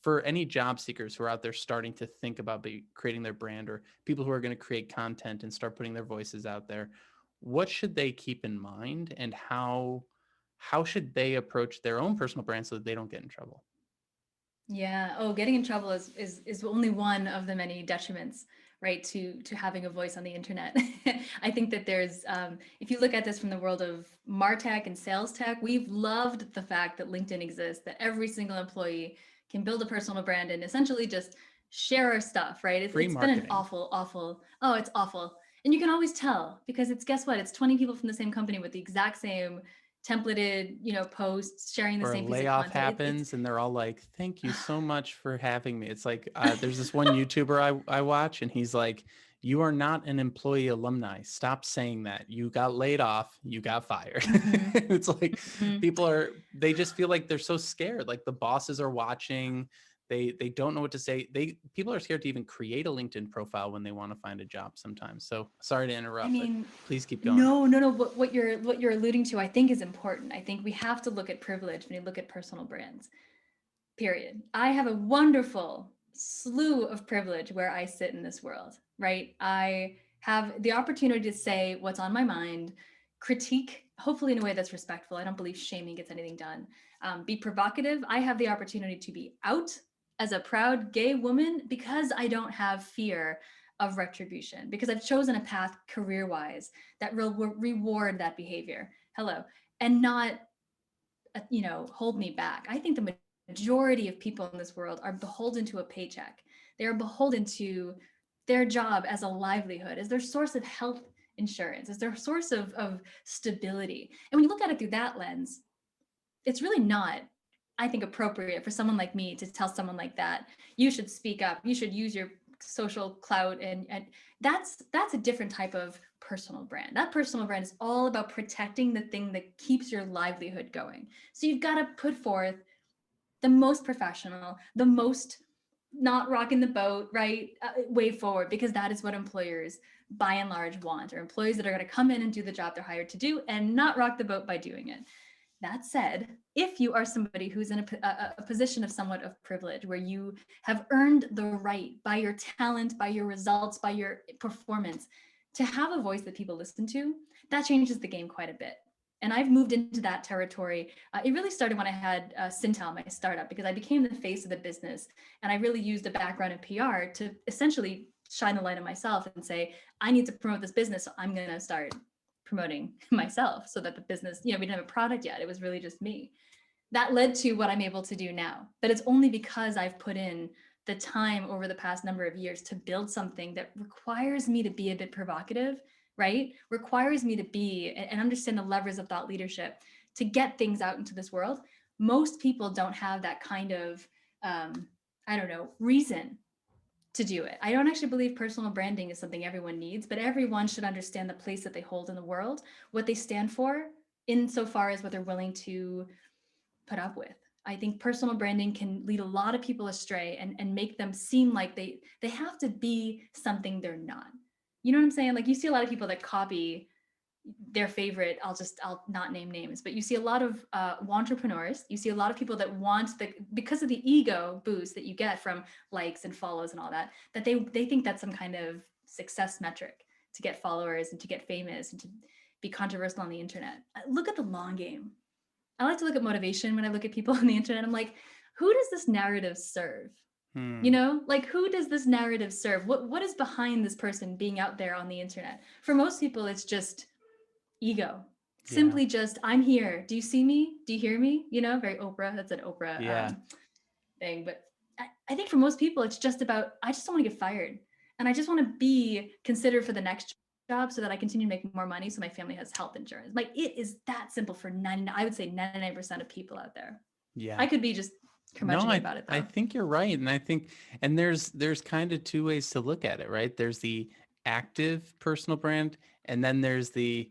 for any job seekers who are out there starting to think about creating their brand, or people who are going to create content and start putting their voices out there, what should they keep in mind, and how should they approach their own personal brand so that they don't get in trouble? Yeah. Oh, getting in trouble is only one of the many detriments, right, to having a voice on the internet. I think that there's, if you look at this from the world of MarTech and sales tech, we've loved the fact that LinkedIn exists, that every single employee can build a personal brand and essentially just share our stuff, right? Free It's been an marketing. awful, awful. Oh, it's awful. And you can always tell because it's, guess what? It's 20 people from the same company with the exact same templated, posts sharing the Or a same piece of layoff content. It's happens and they're all like, thank you so much for having me. It's like, there's this one YouTuber I watch, and he's like, you are not an employee alumni. Stop saying that. You got laid off. You got fired. Mhm, It's like mhm. they just feel like they're so scared. Like the bosses are watching. They don't know what to say. People are scared to even create a LinkedIn profile when they want to find a job sometimes. So sorry to I interrupt, but mean, please keep going. no, no, no. What you're alluding to, I think, is important. I think we have to look at privilege when you look at personal brands. Period. I have a wonderful slew of privilege where I sit in this world, right? I have the opportunity to say what's on my mind, critique, hopefully in a way that's respectful. I don't believe shaming gets anything done. Be provocative. I have the opportunity to be out as a proud gay woman because I don't have fear of retribution, because I've chosen a path career wise that will reward that behavior. Hello. And not hold me back. I think the majority of people in this world are beholden to a paycheck. They are beholden to their job as a livelihood, as their source of health insurance, as their source of stability. And when you look at it through that lens, it's really not, I think, appropriate for someone like me to tell someone like that, you should speak up, you should use your social clout, and that's a different type of personal brand. That personal brand is all about protecting the thing that keeps your livelihood going. So you've got to put forth the most professional, the most not rocking the boat, right? Way forward, because that is what employers by and large want, or employees that are going to come in and do the job they're hired to do and not rock the boat by doing it. That said, if you are somebody who's in a position of somewhat of privilege, where you have earned the right by your talent, by your results, by your performance, to have a voice that people listen to, that changes the game quite a bit. And I've moved into that territory. It really started when I had Syntel, my startup, because I became the face of the business. And I really used a background in PR to essentially shine the light on myself and say, I need to promote this business. So I'm going to start promoting myself so that the business, we didn't have a product yet. It was really just me. That led to what I'm able to do now. But it's only because I've put in the time over the past number of years to build something that requires me to be a bit provocative, right? Requires me to be and understand the levers of thought leadership to get things out into this world. Most people don't have that kind of, I don't know, reason to do it. I don't actually believe personal branding is something everyone needs, but everyone should understand the place that they hold in the world, what they stand for, insofar as what they're willing to put up with. I think personal branding can lead a lot of people astray and make them seem like they have to be something they're not. You know what I'm saying? Like, you see a lot of people that copy their favorite, I'll not name names, but you see a lot of entrepreneurs. You see a lot of people that want because of the ego boost that you get from likes and follows and all that, that they think that's some kind of success metric to get followers and to get famous and to be controversial on the internet. Look at the long game. I like to look at motivation when I look at people on the internet. I'm like, who does this narrative serve? Hmm. Like, who does this narrative serve? What is behind this person being out there on the internet? For most people, it's just ego. Yeah. Simply just, I'm here. Do you see me? Do you hear me? Very Oprah. That's an Oprah Yeah. thing. But I think for most people, it's just about, I just don't want to get fired. And I just want to be considered for the next job so that I continue to make more money so my family has health insurance. Like, it is that simple for 99, I would say 99% of people out there. Yeah. I could be just No, curmudgeon about it I though. think you're right, and I think and there's kind of two ways to look at it, right? There's the active personal brand, and then there's the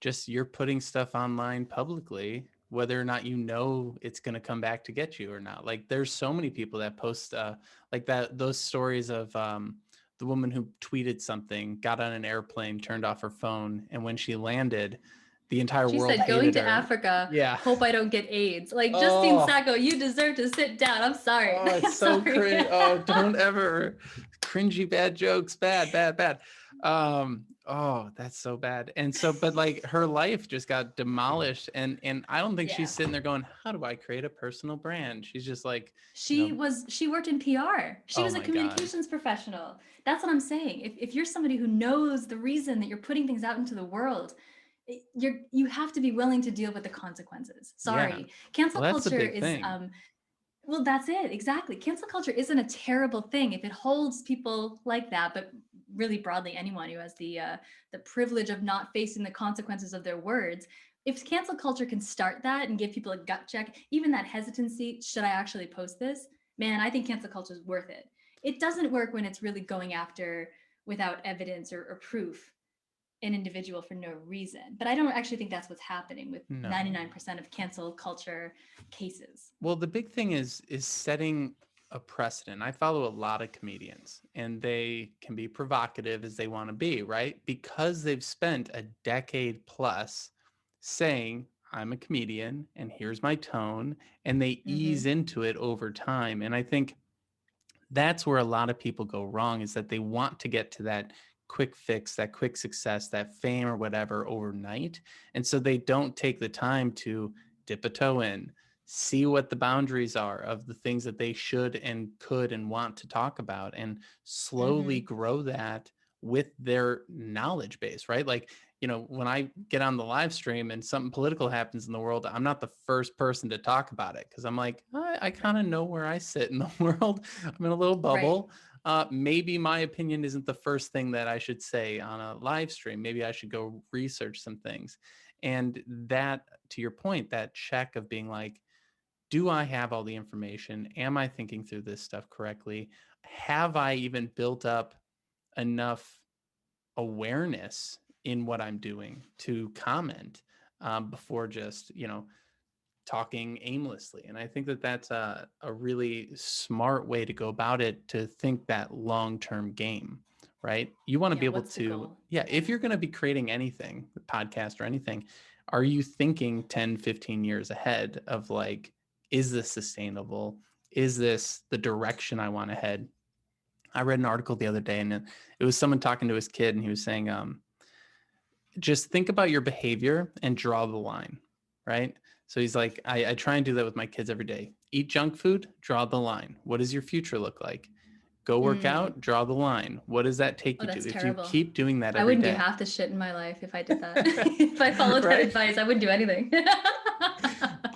just you're putting stuff online publicly, whether or not you know it's going to come back to get you or not. Like there's so many people that post like that those stories of the woman who tweeted something, got on an airplane, turned off her phone, and when she landed, the entire She world said, going hated to her. Africa, Yeah. hope I don't get AIDS. Like, Justine Oh, Sacco, you deserve to sit down. I'm sorry. oh, it's I'm so sorry. cringe. Oh, don't ever cringy bad jokes. Bad, bad, bad. Oh, that's so bad. And so, but like her life just got demolished. And I don't think Yeah. she's sitting there going, how do I create a personal brand? She's just like, She worked in PR. She oh was a my God. communications professional. That's what I'm saying. If you're somebody who knows the reason that you're putting things out into the world, you have to be willing to deal with the consequences. Yeah. Sorry. Cancel Well, that's the culture big is thing. well, that's it. Exactly. Cancel culture isn't a terrible thing if it holds people like that, but really broadly anyone who has the privilege of not facing the consequences of their words. If cancel culture can start that and give people a gut check, even that hesitancy, should I actually post this? Man, I think cancel culture is worth it. It doesn't work when it's really going after without evidence or proof an individual for no reason. But I don't actually think that's what's happening with No. 99% of cancel culture cases. Well, the big thing is setting a precedent. I follow a lot of comedians and they can be provocative as they want to be, right? Because they've spent a decade plus saying, I'm a comedian and here's my tone, and they ease Mm-hmm. into it over time. And I think that's where a lot of people go wrong, is that they want to get to that quick fix, that quick success, that fame or whatever overnight. And so they don't take the time to dip a toe in, see what the boundaries are of the things that they should and could and want to talk about, and slowly Mm-hmm. grow that with their knowledge base, right? Like, when I get on the live stream and something political happens in the world, I'm not the first person to talk about it because I'm like, I kind Right. of know where I sit in the world. I'm in a little Right. bubble. Maybe my opinion isn't the first thing that I should say on a live stream. Maybe I should go research some things. And that, to your point, that check of being like, do I have all the information? Am I thinking through this stuff correctly? Have I even built up enough awareness in what I'm doing to comment before just, talking aimlessly? And I think that that's a really smart way to go about it, to think that long-term game, right? You want to be Yeah. able What's the to, goal? yeah, if you're going to be creating anything, podcast or anything, are you thinking 10, 15 years ahead of like, is this sustainable? Is this the direction I want to head? I read an article the other day, and it was someone talking to his kid, and he was saying, just think about your behavior and draw the line, right? So he's like, I try and do that with my kids every day. Eat junk food, draw the line. What does your future look like? Go work Mm. out, draw the line. What does that take Oh, you to? that's If you terrible. keep doing that I every wouldn't do day, half the shit in my life if I did that. If I followed that right? advice, I wouldn't do anything.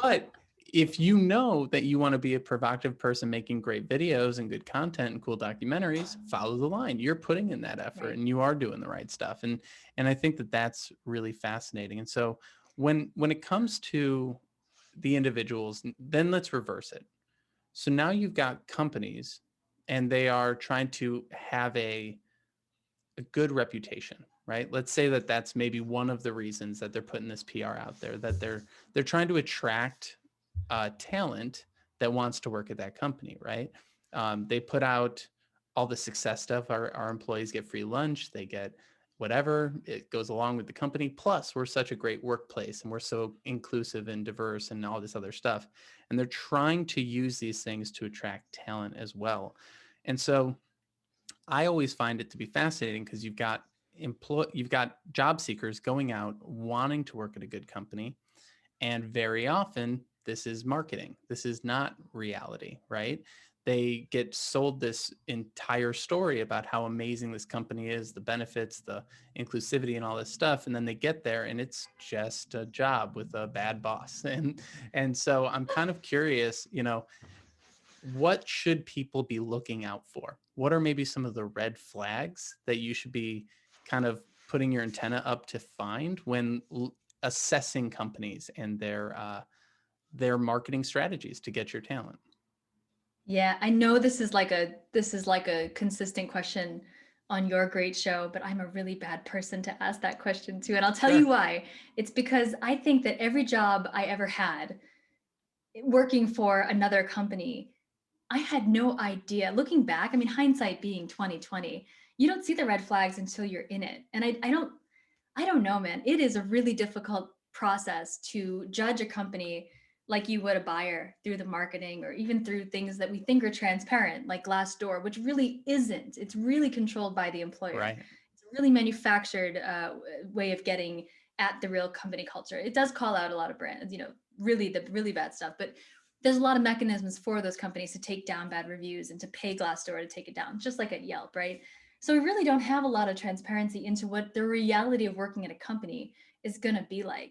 But if you know that you want to be a provocative person making great videos and good content and cool documentaries, follow the line. You're putting in that effort Right. and you are doing the right stuff. And I think that that's really fascinating. And so when it comes to the individuals, then let's reverse it. So now you've got companies and they are trying to have a good reputation, right? Let's say that that's maybe one of the reasons that they're putting this PR out there, that they're trying to attract talent that wants to work at that company, right? They put out all the success stuff. Our employees get free lunch, they get whatever it goes along with the company. Plus, we're such a great workplace and we're so inclusive and diverse and all this other stuff. And they're trying to use these things to attract talent as well. And so I always find it to be fascinating because you've got job seekers going out wanting to work at a good company, and very often this is marketing. This is not reality, right? They get sold this entire story about how amazing this company is, the benefits, the inclusivity and all this stuff, and then they get there and it's just a job with a bad boss. And so I'm kind of curious, what should people be looking out for? What are maybe some of the red flags that you should be kind of putting your antenna up to find when assessing companies and their marketing strategies to get your talent? Yeah, I know this is like a consistent question on your great show, but I'm a really bad person to ask that question to, and I'll tell you Sure. why. It's because I think that every job I ever had working for another company, I had no idea. Looking back, I mean, hindsight being 2020, you don't see the red flags until you're in it. And I don't know, man. It is a really difficult process to judge a company like you would a buyer through the marketing or even through things that we think are transparent, like Glassdoor, which really isn't. It's really controlled by the employer. Right. It's a really manufactured way of getting at the real company culture. It does call out a lot of brands, really the really bad stuff, but there's a lot of mechanisms for those companies to take down bad reviews and to pay Glassdoor to take it down, just like at Yelp, right? So we really don't have a lot of transparency into what the reality of working at a company is going to be like.